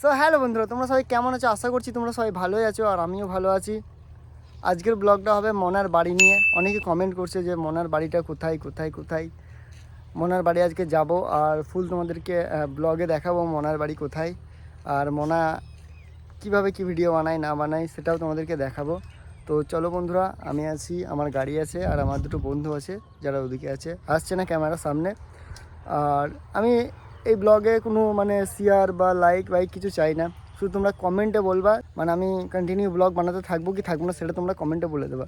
So hello বন্ধুরা, তোমরা সবাই কেমন আছো? আশা করছি তোমরা সবাই ভালোই আছো, আর আমিও ভালো আছি। আজকের ব্লগটা হবে মনার বাড়ি নিয়ে। অনেকে কমেন্ট করছে যে মনার বাড়িটা কোথায় কোথায় কোথায়। মনার বাড়ি আজকে যাব, আর ফুল তোমাদেরকে ব্লগে দেখাবো মনার বাড়ি কোথায়, আর মনা কিভাবে কি ভিডিও বানায় না বানায় সেটাও তোমাদেরকে দেখাবো। তো চলো বন্ধুরা, আমি আছি, আমার গাড়ি আছে, আর আমার দুটো বন্ধু আছে যারা ওদিকে আছে, আসছে না ক্যামেরার সামনে। আর আমি এই ব্লগে কোনো শেয়ার বা লাইক কিছু চাই না, শুধু তোমরা কমেন্টে বলবা, আমি কন্টিনিউ ব্লগ বানাতে থাকবো কি থাকবো না সেটা তোমরা কমেন্টে বলে দেবা।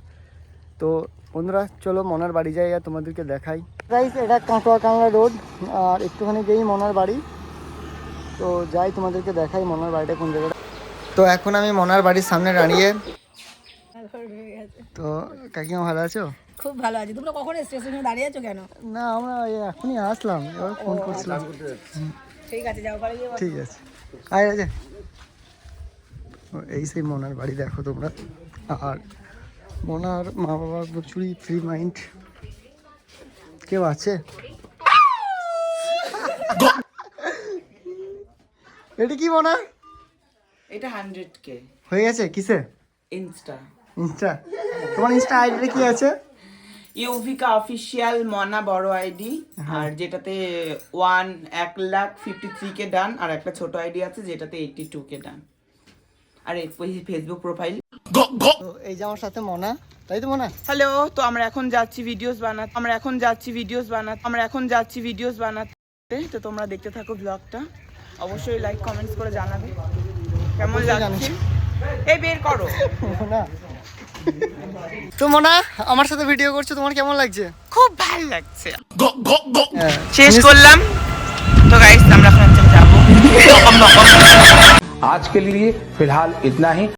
তো বন্ধুরা চলো মনার বাড়ি যাই আর তোমাদেরকে দেখাই। গাইস, এটা কাঁকড়া রোড, আর একটুখানি যেই মনার বাড়ি। তো যাই তোমাদেরকে দেখাই মনার বাড়িটা কোন জায়গাটা। তো এখন আমি মনার বাড়ির সামনে দাঁড়িয়ে। তো কাকিমা ভালো আছো? খুব ভালো আছি। তোমরা কখন স্টেশনে দাঁড়িয়ে আছো কেন? না, আমরা এখনই আসলাম, এবার ফোন করছিলাম। ঠিক আছে, যাও বাড়ি গিয়ে। ঠিক আছে, আয় আছে। এই সেই মনার বাড়ি দেখো তোমরা। আর মনার মা বাবা প্রচুরই ফ্রি মাইন্ড। কেউ আছে? এটা কি মনা? এটা 100K হয়ে গেছে কিসে? ইনস্টা তোমার ইনস্টা আইডিটা কি আছে? ইউভিকা অফিসিয়াল মনা বড় আইডি, আর যেটাতে 1,53K ডান, আর একটা ছোট আইডি আছে যেটাতে 82K ডান, আর এই ফেসবুক প্রোফাইল। তো এই যে আমার সাথে মনা, তাই তো মনা? হ্যালো, তো আমরা এখন যাচ্ছি ভিডিওস বানাতে, তো তোমরা দেখতে থাকো ব্লগটা। অবশ্যই লাইক কমেন্টস করে জানাবে কেমন লাগছে। এই বের করো মনা। তো মনা, আমার সাথে ভিডিও করছো, তোমার কেমন লাগছে? খুব ভালো লাগছে। হ্যাঁ, শেষ করলাম তো গাইস, আমরা এখন যাবো। आज के लिए फिलहाल इतना ही।